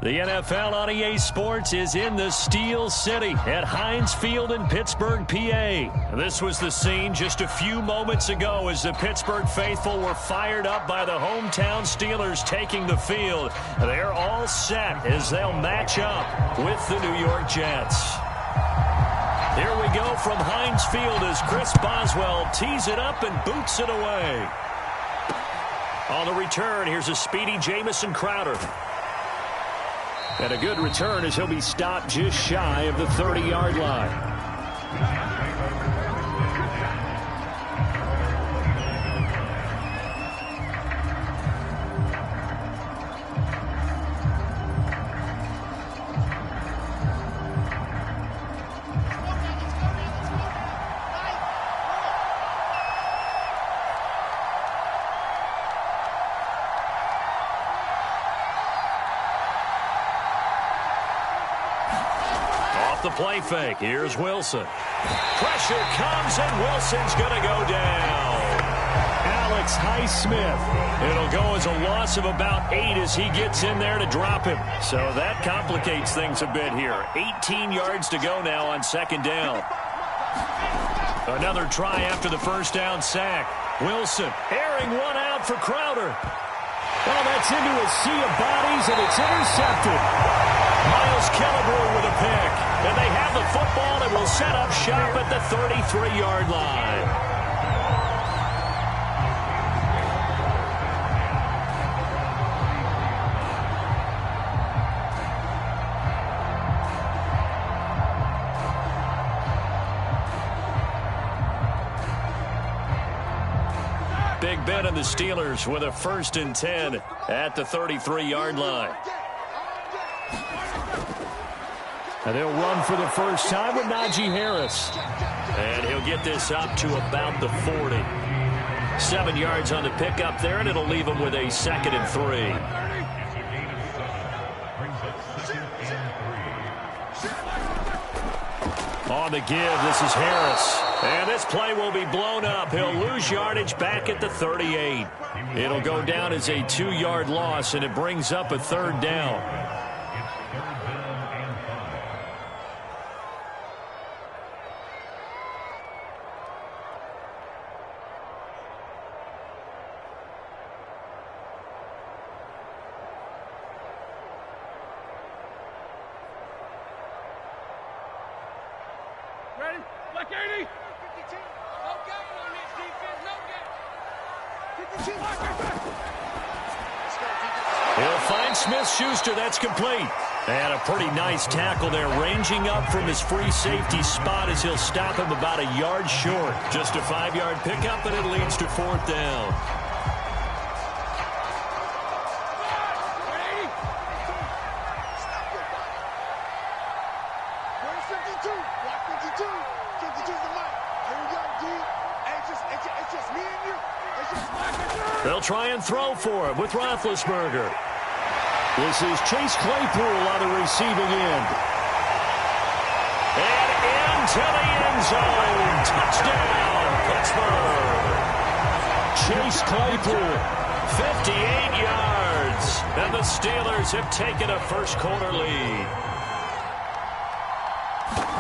The NFL on EA Sports is in the Steel City at Heinz Field in Pittsburgh, PA. This was the scene just a few moments ago as the Pittsburgh faithful were fired up by the hometown Steelers taking the field. They're all set as they'll match up with the New York Jets. Here we go from Heinz Field as Chris Boswell tees it up and boots it away. On the return, here's a speedy Jamison Crowder. And a good return as he'll be stopped just shy of the 30-yard line. The play fake. Here's Wilson. Pressure comes, and Wilson's going to go down. Alex Highsmith. It'll go as a loss of about 8 as he gets in there to drop him. So that complicates things a bit here. 18 yards to go now on second down. Another try after the first down sack. Wilson airing one out for Crowder. Well, that's into a sea of bodies, and it's intercepted. Miles Killebrew with a pick. And they have the football and will set up shop at the 33-yard line. Big Ben and the Steelers with a 1st and 10 at the 33-yard line. And they'll run for the first time with Najee Harris. And he'll get this up to about the 40. 7 yards on the pickup there, and it'll leave him with a 2nd and 3. On the give, this is Harris. And this play will be blown up. He'll lose yardage back at the 38. It'll go down as a 2-yard loss, and it brings up a 3rd down. Ready? Black 80. 52. No gain on this defense. No gain. 52. He'll find Smith-Schuster. That's complete. And a pretty nice tackle there, ranging up from his free safety spot as he'll stop him about a yard short. Just a 5-yard pickup, and it leads to 4th down. They'll try and throw for him with Roethlisberger. This is Chase Claypool on the receiving end. And into the end zone. Touchdown, Pittsburgh. Chase Claypool, 58 yards. And the Steelers have taken a first-quarter lead.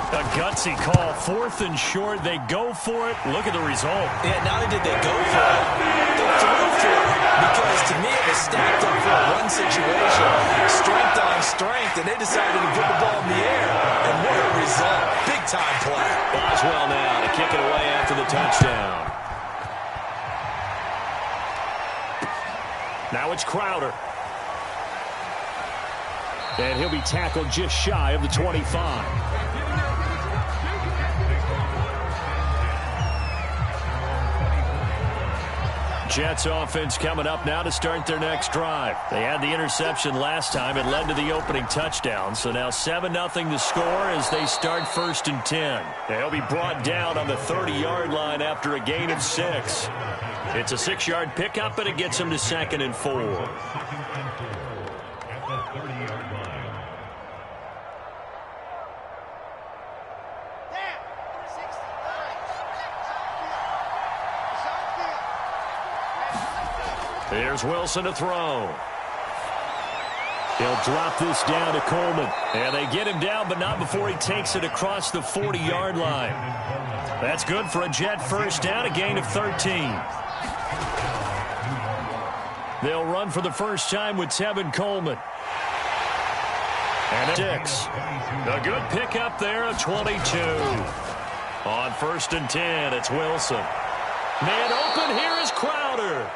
A gutsy call, 4th and short. They go for it. Look at the result. Yeah, not only did they go for it, they threw for it. Because to me, it was stacked up for a run situation. Strength on strength, and they decided to put the ball in the air. And what a result. Big-time play. Boswell now to kick it away after the touchdown. Now it's Crowder. And he'll be tackled just shy of the 25. Jets offense coming up now to start their next drive. They had the interception last time. It led to the opening touchdown. So now 7-0 the score as they start 1st and 10. They'll be brought down on the 30-yard line after a gain of 6. It's a 6-yard pickup, and it gets them to 2nd and 4. Here's Wilson to throw. He'll drop this down to Coleman. And they get him down, but not before he takes it across the 40-yard line. That's good for a Jet first down, a gain of 13. They'll run for the first time with Tevin Coleman. And 6. A good pickup there of 22. On 1st and 10, it's Wilson. Man open, here is Crowder.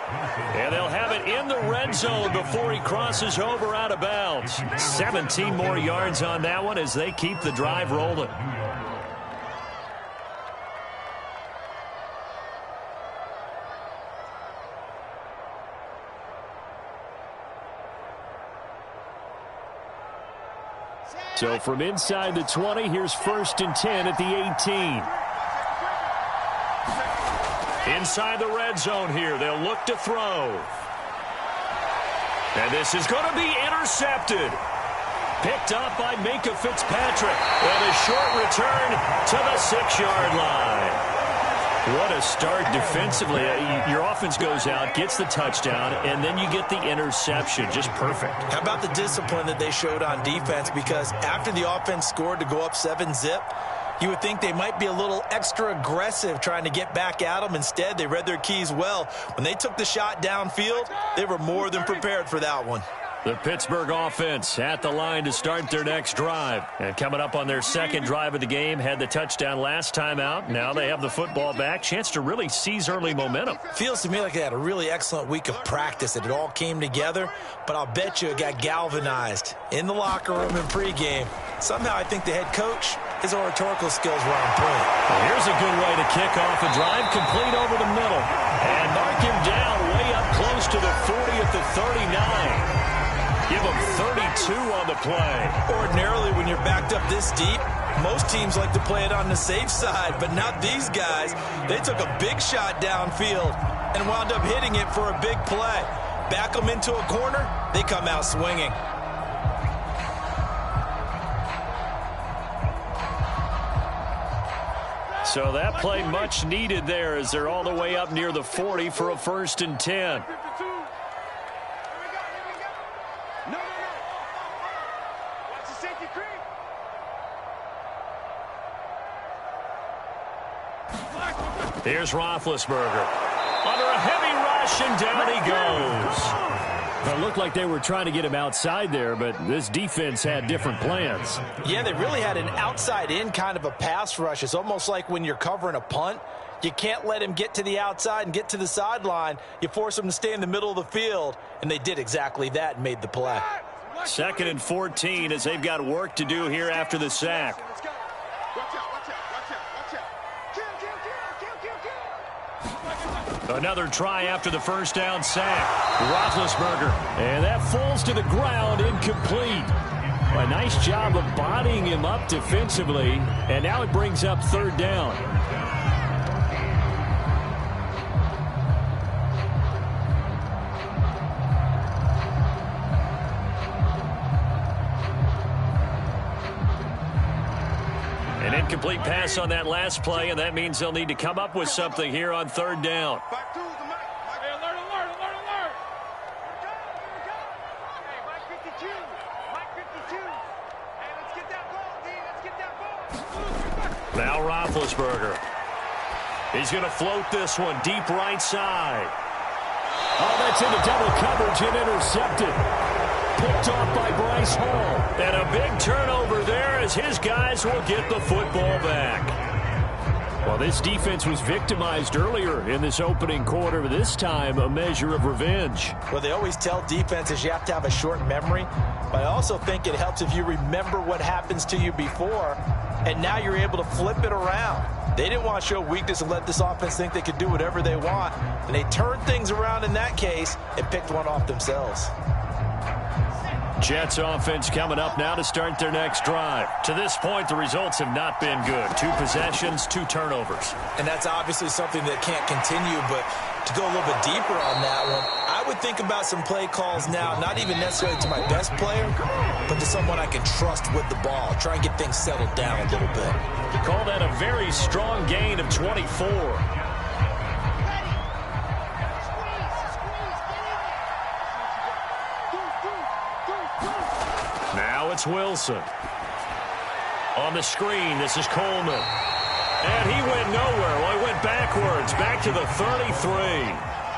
And they'll have it in the red zone before he crosses over out of bounds. 17 more yards on that one as they keep the drive rolling. So from inside the 20, here's 1st and 10 at the 18. Inside the red zone here, they'll look to throw. And this is going to be intercepted. Picked up by Minkah Fitzpatrick. And a short return to the 6-yard line. What a start defensively. Your offense goes out, gets the touchdown, and then you get the interception. Just perfect. How about the discipline that they showed on defense? Because after the offense scored to go up 7-zip, you would think they might be a little extra aggressive trying to get back at them. Instead, they read their keys well. When they took the shot downfield, they were more than prepared for that one. The Pittsburgh offense at the line to start their next drive. And coming up on their second drive of the game, had the touchdown last time out. Now they have the football back. Chance to really seize early momentum. Feels to me like they had a really excellent week of practice, that it all came together. But I'll bet you it got galvanized in the locker room in pregame. Somehow I think the head coach, his oratorical skills were on point. Well, here's a good way to kick off a drive, complete over the middle. And mark him down way up close to the 40 at the 39. Give him 32 on the play. Ordinarily, when you're backed up this deep, most teams like to play it on the safe side, but not these guys. They took a big shot downfield and wound up hitting it for a big play. Back them into a corner, they come out swinging. So that play much needed there as they're all the way up near the 40 for a 1st and 10. Here's Roethlisberger. Under a heavy rush, and down he goes. It looked like they were trying to get him outside there, but this defense had different plans. Yeah, they really had an outside-in kind of a pass rush. It's almost like when you're covering a punt. You can't let him get to the outside and get to the sideline. You force him to stay in the middle of the field, and they did exactly that and made the play. 2nd and 14 as they've got work to do here after the sack. Another try after the first down sack. Roethlisberger. And that falls to the ground, incomplete. A nice job of bodying him up defensively. And now it brings up 3rd down. An incomplete pass on that last play, and that means they'll need to come up with something here on 3rd down. Now Roethlisberger. He's going to float this one deep right side. Oh, that's into double coverage and intercepted. Picked off by Bryce Hall. And a big turnover there as his guys will get the football back. Well, this defense was victimized earlier in this opening quarter. This time, a measure of revenge. Well, they always tell defenses you have to have a short memory. But I also think it helps if you remember what happens to you before, and now you're able to flip it around. They didn't want to show weakness and let this offense think they could do whatever they want. And they turned things around in that case and picked one off themselves. Jets offense coming up now to start their next drive. To this point, the results have not been good. 2 possessions, 2 turnovers. And that's obviously something that can't continue, but to go a little bit deeper on that one, I would think about some play calls now, not even necessarily to my best player, but to someone I can trust with the ball. Try and get things settled down a little bit. Call that a very strong gain of 24. it's Wilson. On the screen, this is Coleman. And he went nowhere. Well, he went backwards, back to the 33.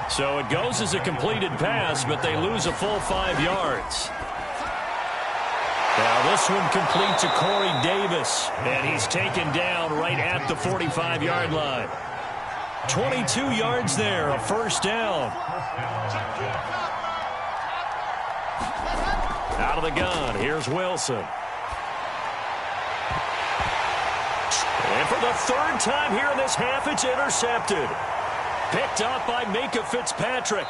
So it goes as a completed pass, but they lose a full 5 yards. Now this one complete to Corey Davis, and he's taken down right at the 45-yard line. 22 yards there, a first down. Out of the gun, here's Wilson. And for the third time here in this half, it's intercepted. Picked up by Minka Fitzpatrick.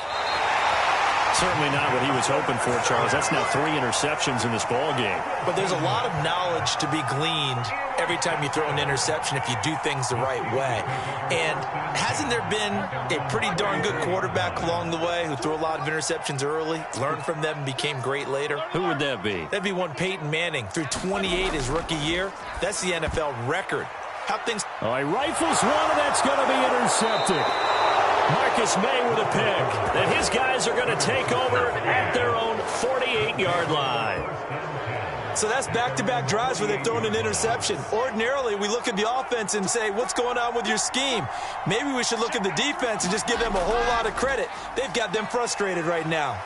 Certainly not what he was hoping for, Charles. That's now 3 interceptions in this ball game. But there's a lot of knowledge to be gleaned every time you throw an interception if you do things the right way. And hasn't there been a pretty darn good quarterback along the way who threw a lot of interceptions early, learned from them, and became great later? Who would that be? That'd be one Peyton Manning. Threw 28 his rookie year. That's the NFL record. How things... All right, rifles one, and that's going to be intercepted. Marcus May with a pick. And his guys are going to take over at their own 48-yard line. So that's back-to-back drives where they've thrown an interception. Ordinarily, we look at the offense and say, what's going on with your scheme? Maybe we should look at the defense and just give them a whole lot of credit. They've got them frustrated right now.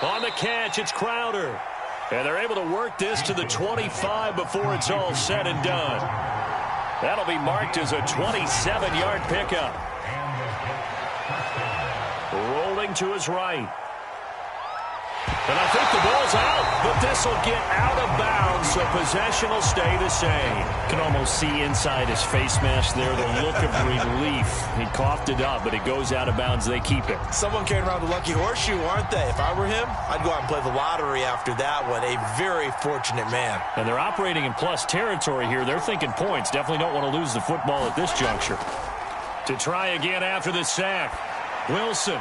On the catch, it's Crowder. And they're able to work this to the 25 before it's all said and done. That'll be marked as a 27-yard pickup. Rolling to his right. And I think the ball's out, but this will get out of bounds, so possession will stay the same. Can almost see inside his face mask there the look of relief. He coughed it up, but it goes out of bounds. They keep it. Someone carrying around the lucky horseshoe, aren't they? If I were him, I'd go out and play the lottery after that one. A very fortunate man. And they're operating in plus territory here. They're thinking points. Definitely don't want to lose the football at this juncture. To try again after the sack. Wilson.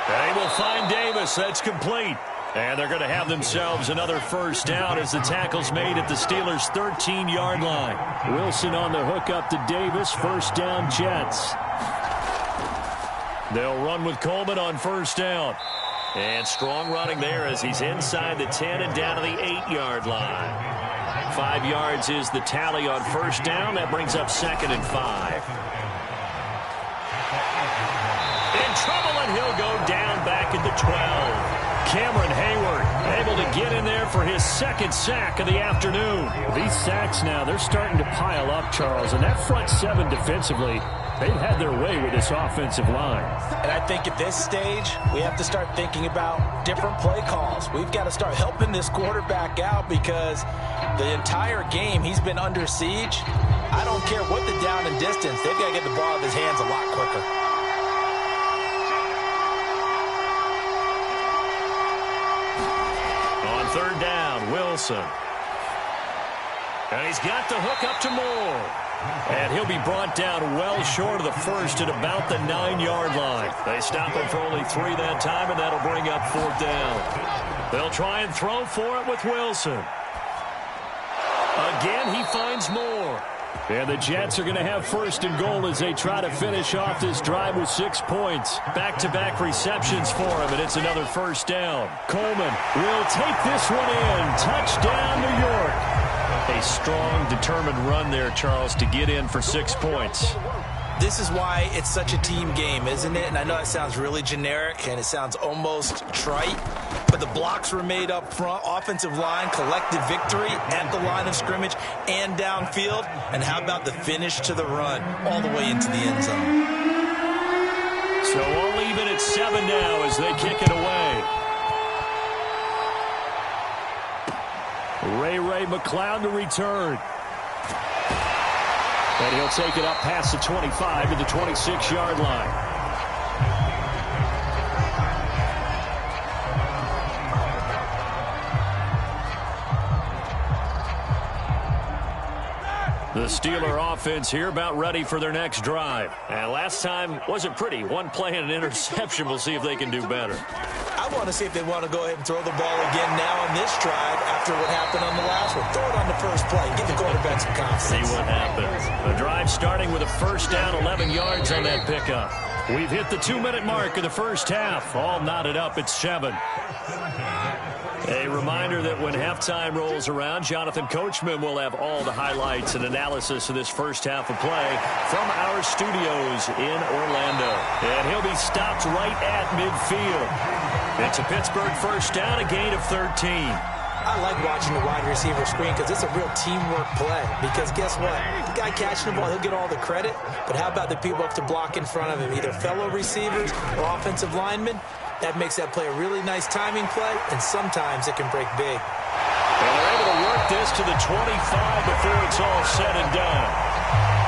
They will find Davis. That's complete. And they're going to have themselves another first down as the tackle's made at the Steelers' 13-yard line. Wilson on the hook up to Davis. First down, Jets. They'll run with Coleman on first down. And strong running there as he's inside the 10 and down to the 8-yard line. 5 yards is the tally on first down. That brings up 2nd and 5. In trouble, and he'll go down back at the 12. Cameron Hayward able to get in there for his 2nd sack of the afternoon. These sacks now, they're starting to pile up, Charles. And that front 7 defensively, they've had their way with this offensive line. And I think at this stage, we have to start thinking about different play calls. We've got to start helping this quarterback out because the entire game he's been under siege. I don't care what the down and distance, they've got to get the ball out of his hands a lot quicker. Third down, Wilson. And he's got the hook up to Moore. And he'll be brought down well short of the first at about the 9-yard line. They stop him for only 3 that time, and that'll bring up 4th down. They'll try and throw for it with Wilson. Again, he finds Moore. And the Jets are going to have 1st and goal as they try to finish off this drive with 6 points. Back-to-back receptions for him, and it's another first down. Coleman will take this one in. Touchdown, New York. A strong, determined run there, Charles, to get in for 6 points. This is why it's such a team game, isn't it? And I know it sounds really generic and it sounds almost trite, but the blocks were made up front, offensive line, collective victory at the line of scrimmage and downfield. And how about the finish to the run all the way into the end zone? So we'll leave it at 7 now as they kick it away. Ray McCloud to return. And he'll take it up past the 25 to the 26-yard line. The Steeler offense here about ready for their next drive. And last time wasn't pretty. 1 play and an interception. We'll see if they can do better. I want to see if they want to go ahead and throw the ball again now on this drive after what happened on the last one. Throw it on the first play. Give the quarterback some confidence. See what happens. The drive starting with a first down, 11 yards on that pickup. We've hit the 2-minute mark of the first half. All knotted up at 7. A reminder that when halftime rolls around, Jonathan Coachman will have all the highlights and analysis of this first half of play from our studios in Orlando. And he'll be stopped right at midfield. It's a Pittsburgh first down, a gain of 13. I like watching the wide receiver screen because it's a real teamwork play. Because guess what? The guy catching the ball, he'll get all the credit. But how about the people up to block in front of him, either fellow receivers or offensive linemen? That makes that play a really nice timing play, and sometimes it can break big. And they're able to work this to the 25 before it's all said and done.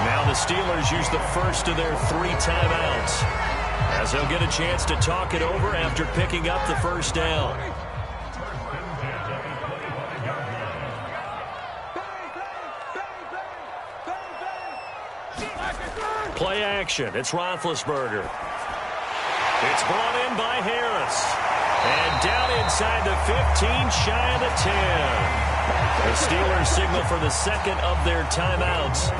Now the Steelers use the first of their 3 timeouts, as they'll get a chance to talk it over after picking up the first down. Play action. It's Roethlisberger. It's brought in by Harris. And down inside the 15, shy of the 10. The Steelers signal for the second of their timeouts,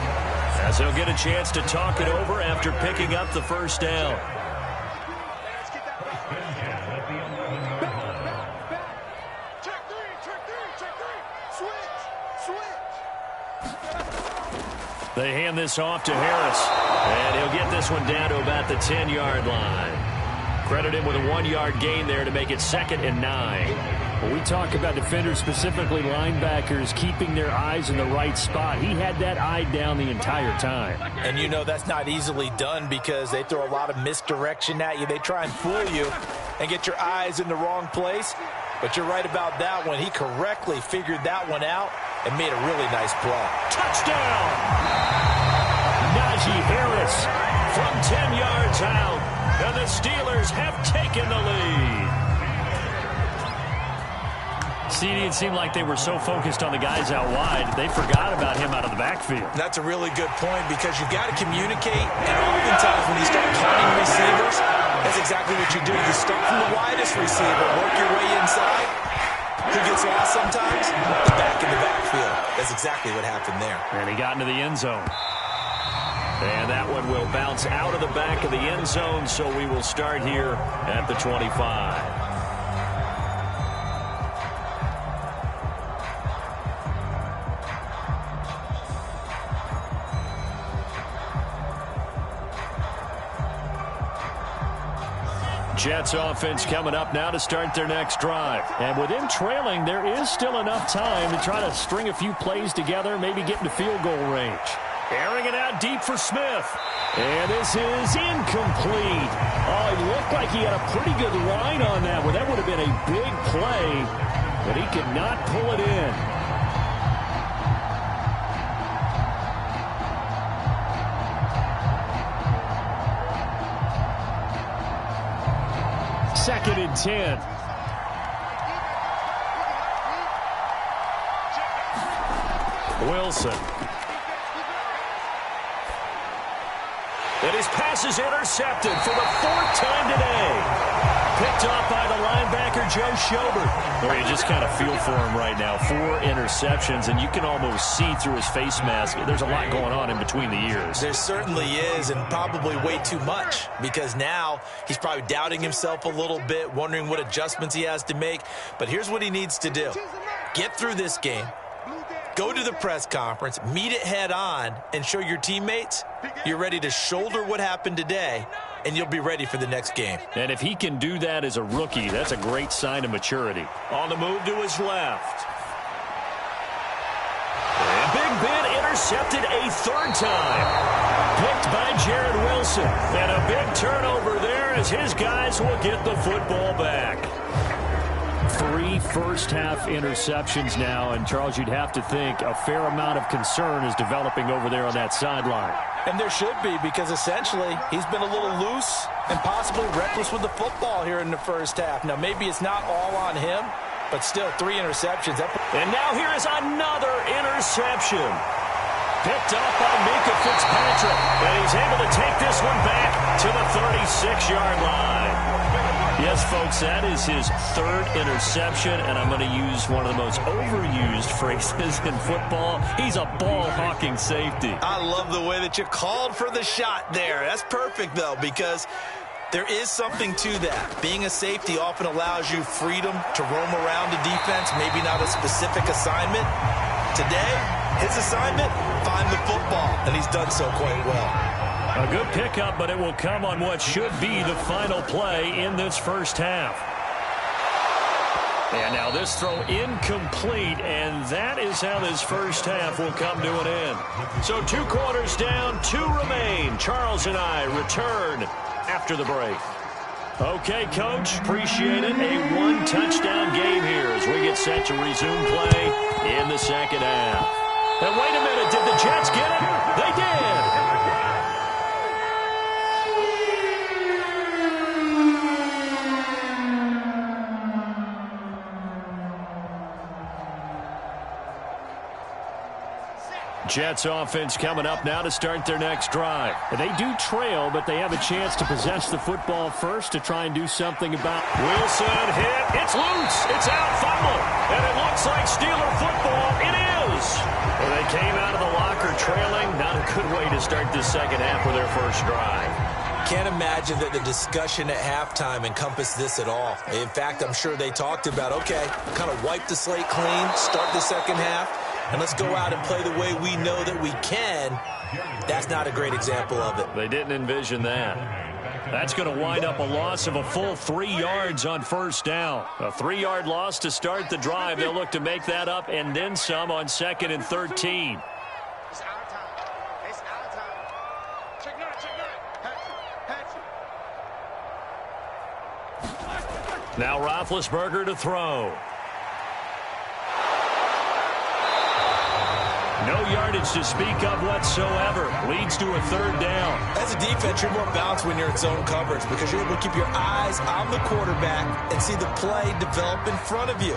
as they'll get a chance to talk it over after picking up the first down. They hand this off to Harris, and he'll get this one down to about the 10-yard line. Credit him with a 1-yard gain there to make it 2nd and 9. When we talk about defenders, specifically linebackers, keeping their eyes in the right spot, he had that eye down the entire time. And you know that's not easily done because they throw a lot of misdirection at you. They try and fool you and get your eyes in the wrong place. But you're right about that one. He correctly figured that one out and made a really nice play. Touchdown! Najee Harris from 10 yards out, and the Steelers have taken the lead. CD, it seemed like they were so focused on the guys out wide, they forgot about him out of the backfield. That's a really good point because you've got to communicate, and oftentimes when you start counting receivers, that's exactly what you do. You start from the widest receiver, work your way inside. Who gets lost sometimes? The back in the backfield. That's exactly what happened there. And he got into the end zone. And that one will bounce out of the back of the end zone, so we will start here at the 25. Jets offense coming up now to start their next drive. And with him trailing, there is still enough time to try to string a few plays together, maybe get into field goal range. Airing it out deep for Smith. And this is incomplete. Oh, it looked like he had a pretty good line on that one. That would have been a big play, but he could not pull it in. Second and 10. Wilson. And his pass is intercepted for the 4th time today. Picked off by the linebacker, Joe Schobert. Or you just kind of feel for him right now. 4 interceptions, and you can almost see through his face mask. There's a lot going on in between the ears. There certainly is, and probably way too much, because now he's probably doubting himself a little bit, wondering what adjustments he has to make. But here's what he needs to do. Get through this game. Go to the press conference, meet it head on, and show your teammates you're ready to shoulder what happened today, and you'll be ready for the next game. And if he can do that as a rookie, that's a great sign of maturity. On the move to his left. And Big Ben intercepted a 3rd time. Picked by Jared Wilson. And a big turnover there as his guys will get the football back. 3 first-half interceptions now, and Charles, you'd have to think a fair amount of concern is developing over there on that sideline. And there should be, because essentially he's been a little loose and possibly reckless with the football here in the first half. Now, maybe it's not all on him, but still 3 interceptions. And now here is another interception. Picked off by Minka Fitzpatrick, and he's able to take this one back to the 36-yard line. Yes, folks, that is his third interception, and I'm going to use one of the most overused phrases in football. He's a ball-hawking safety. I love the way that you called for the shot there. That's perfect, though, because there is something to that. Being a safety often allows you freedom to roam around the defense, maybe not a specific assignment. Today, his assignment, find the football, and he's done so quite well. A good pickup, but it will come on what should be the final play in this first half. And now this throw incomplete, and that is how this first half will come to an end. So 2 quarters down, 2 remain. Charles and I return after the break. Okay, Coach, appreciate it. A 1-touchdown game here as we get set to resume play in the second half. And wait a minute, did the Jets get it? They did. Jets offense coming up now to start their next drive. They do trail, but they have a chance to possess the football first to try and do something about it. Wilson hit. It's loose. It's out. Fumble. And it looks like Steeler football. It is. Well, they came out of the locker trailing. Not a good way to start this second half with their first drive. Can't imagine that the discussion at halftime encompassed this at all. In fact, I'm sure they talked about, okay, kind of wipe the slate clean, start the second half, and let's go out and play the way we know that we can. That's not a great example of it. They didn't envision that. That's going to wind up a loss of a full 3 yards on first down. A 3-yard loss to start the drive. They'll look to make that up and then some on 2nd and 13. It's our time. It's our time. Check nine. Hatch. Now Roethlisberger to throw. No yardage to speak of whatsoever. Leads to a 3rd down. As a defense, you're more balanced when you're in zone coverage because you're able to keep your eyes on the quarterback and see the play develop in front of you.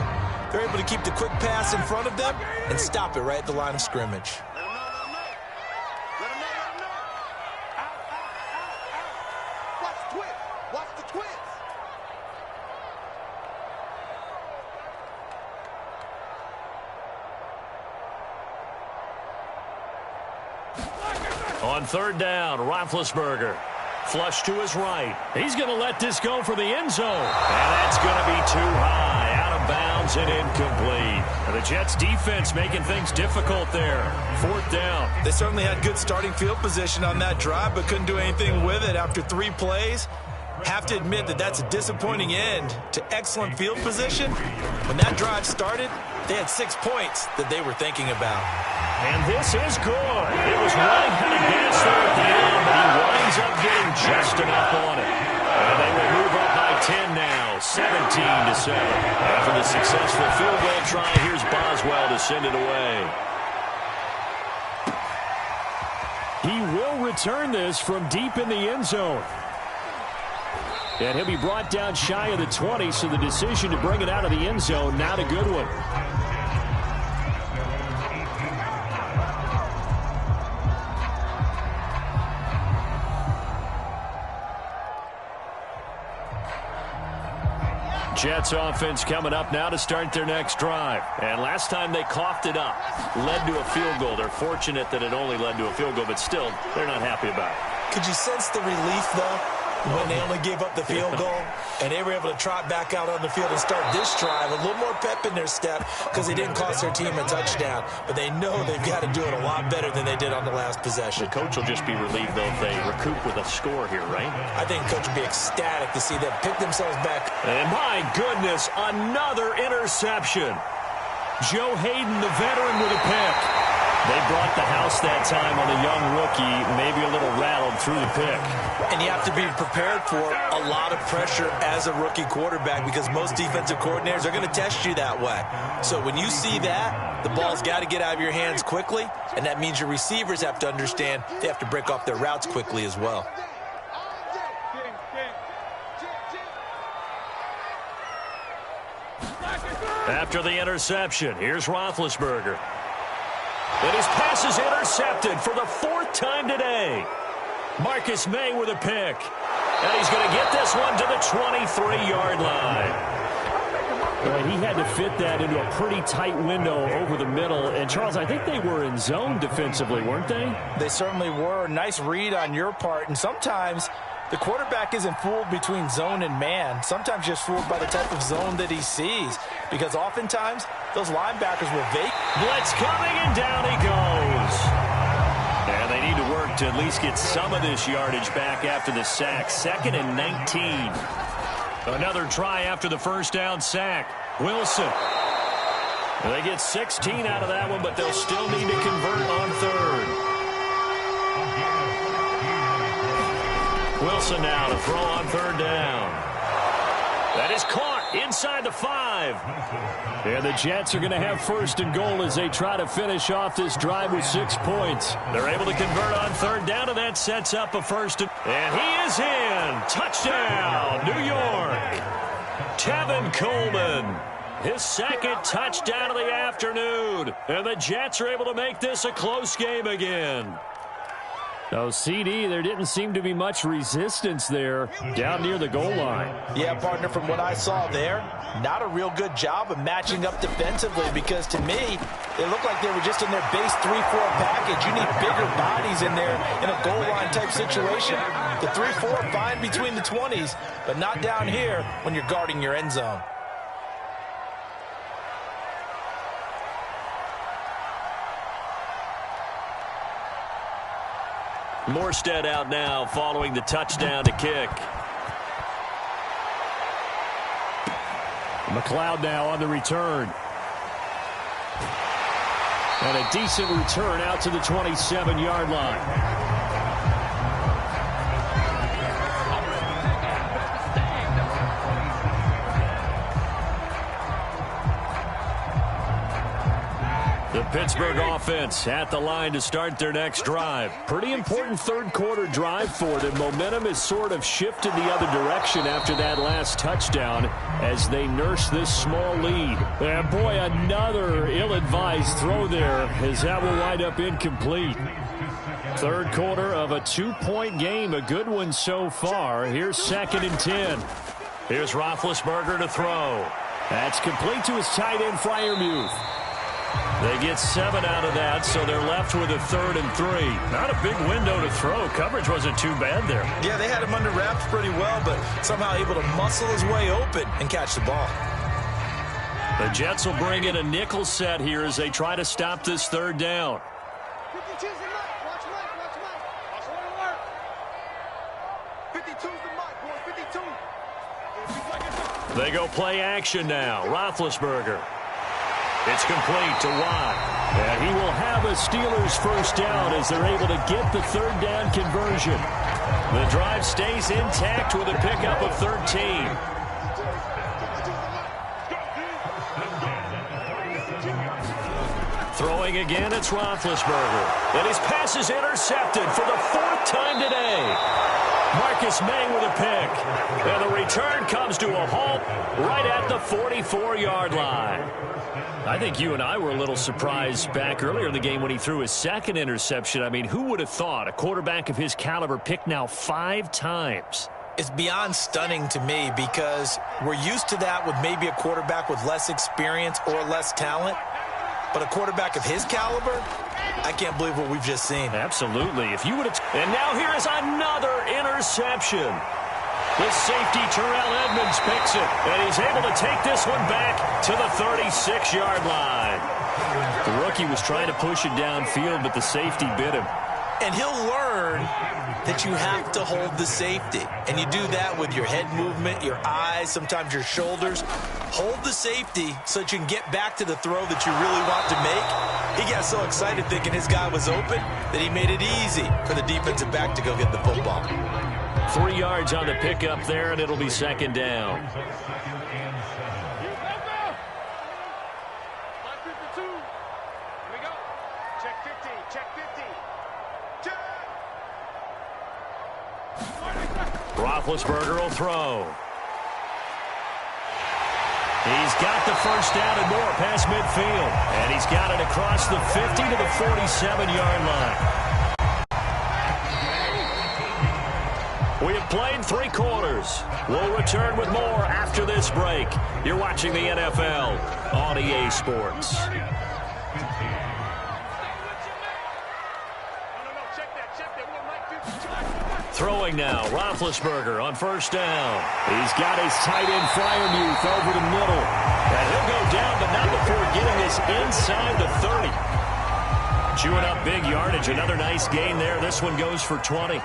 They're able to keep the quick pass in front of them and stop it right at the line of scrimmage. Let him know. Out. Watch the twist. On 3rd down, Roethlisberger. Flush to his right. He's going to let this go for the end zone. And that's going to be too high. Out of bounds and incomplete. And the Jets defense making things difficult there. 4th down. They certainly had good starting field position on that drive, but couldn't do anything with it after 3 plays. Have to admit that that's a disappointing end to excellent field position. When that drive started, they had 6 points that they were thinking about. And this is good. It was running kind of gas there at the end, but he winds up getting just enough on it. And they will move up by 10 now, 17-7. After the successful field goal try, here's Boswell to send it away. He will return this from deep in the end zone. And he'll be brought down shy of the 20, so the decision to bring it out of the end zone, not a good one. Jets offense coming up now to start their next drive. And last time they coughed it up, led to a field goal. They're fortunate that it only led to a field goal, but still, they're not happy about it. Could you sense the relief, though, when they only gave up the field goal and they were able to trot back out on the field and start this drive? A little more pep in their step because they didn't cost their team a touchdown, but they know they've got to do it a lot better than they did on the last possession. The coach will just be relieved, though, if they recoup with a score here, right? I think the coach will be ecstatic to see them pick themselves back. And my goodness, another interception. Joe Hayden, the veteran, with a pick. They brought the house that time on the young rookie, maybe a little rattled through the pick. And you have to be prepared for a lot of pressure as a rookie quarterback because most defensive coordinators are going to test you that way. So when you see that, the ball's got to get out of your hands quickly, and that means your receivers have to understand they have to break off their routes quickly as well. After the interception, here's Roethlisberger. And his pass is intercepted for the 4th time today. Marcus May with a pick. And he's going to get this one to the 23-yard line. Right, he had to fit that into a pretty tight window over the middle. And, Charles, I think they were in zone defensively, weren't they? They certainly were. Nice read on your part. And sometimes the quarterback isn't fooled between zone and man. Sometimes just fooled by the type of zone that he sees. Because oftentimes, those linebackers will vacate. Blitz coming, and down he goes. And they need to work to at least get some of this yardage back after the sack. 2nd and 19. Another try after the first down sack. Wilson. They get 16 out of that one, but they'll still need to convert on 3rd. Wilson now to throw on 3rd down. That is caught inside the 5. And the Jets are going to have 1st and goal as they try to finish off this drive with 6 points. They're able to convert on 3rd down, and that sets up a 1st. And he is in. Touchdown, New York. Tevin Coleman. His 2nd touchdown of the afternoon. And the Jets are able to make this a close game again. So, CD, there didn't seem to be much resistance there down near the goal line. Yeah, partner, from what I saw there, not a real good job of matching up defensively because, to me, it looked like they were just in their base 3-4 package. You need bigger bodies in there in a goal line type situation. The 3-4, fine between the 20s, but not down here when you're guarding your end zone. Morstead out now following the touchdown to kick. McLeod now on the return. And a decent return out to the 27-yard line. The Pittsburgh offense at the line to start their next drive. Pretty important 3rd quarter drive for them. Momentum has sort of shifted the other direction after that last touchdown as they nurse this small lead. And boy, another ill-advised throw there as that will wind up incomplete. 3rd quarter of a 2-point game. A good one so far. Here's 2nd and 10. Here's Roethlisberger to throw. That's complete to his tight end, Freiermuth. They get 7 out of that, so they're left with a 3rd and 3. Not a big window to throw. Coverage wasn't too bad there. Yeah, they had him under wraps pretty well, but somehow able to muscle his way open and catch the ball. The Jets will bring in a nickel set here as they try to stop this 3rd down. 52's the mic. Watch Mike. Watch Mike. Watch one work. 52's the mic, boy. 52. They go play action now. Roethlisberger. It's complete to Watt. And he will have a Steelers 1st down as they're able to get the 3rd down conversion. The drive stays intact with a pickup of 13. Throwing again, it's Roethlisberger. And his pass is intercepted for the 4th time today. Marcus May with a pick. And the return comes to a halt right at the 44-yard line. I think you and I were a little surprised back earlier in the game when he threw his 2nd interception. I mean, who would have thought a quarterback of his caliber picked now 5 times? It's beyond stunning to me because we're used to that with maybe a quarterback with less experience or less talent. But a quarterback of his caliber, I can't believe what we've just seen. Absolutely. If you would have... And now here is another interception. The safety, Terrell Edmonds, picks it, and he's able to take this one back to the 36-yard line. The rookie was trying to push it downfield, but the safety bit him. And he'll learn that you have to hold the safety. And you do that with your head movement, your eyes, sometimes your shoulders. Hold the safety so that you can get back to the throw that you really want to make. He got so excited thinking his guy was open that he made it easy for the defensive back to go get the football. 3 yards on the pickup there, and it'll be 2nd down. Roethlisberger will throw. He's got the 1st down and more past midfield. And he's got it across the 50 to the 47-yard line. We have played 3 quarters. We'll return with more after this break. You're watching the NFL on EA Sports. Throwing now, Roethlisberger on first down. He's got his tight end Fryermuth over the middle. And he'll go down, but not before getting this inside the 30. Chewing up big yardage. Another nice gain there. This one goes for 20.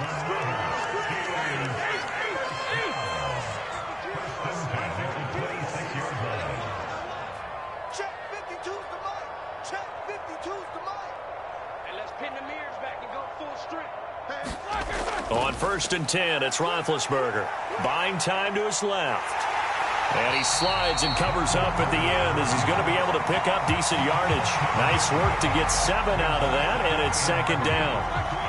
On first and 10, it's Roethlisberger. Buying time to his left. And he slides and covers up at the end as he's going to be able to pick up decent yardage. Nice work to get 7 out of that, and it's second down.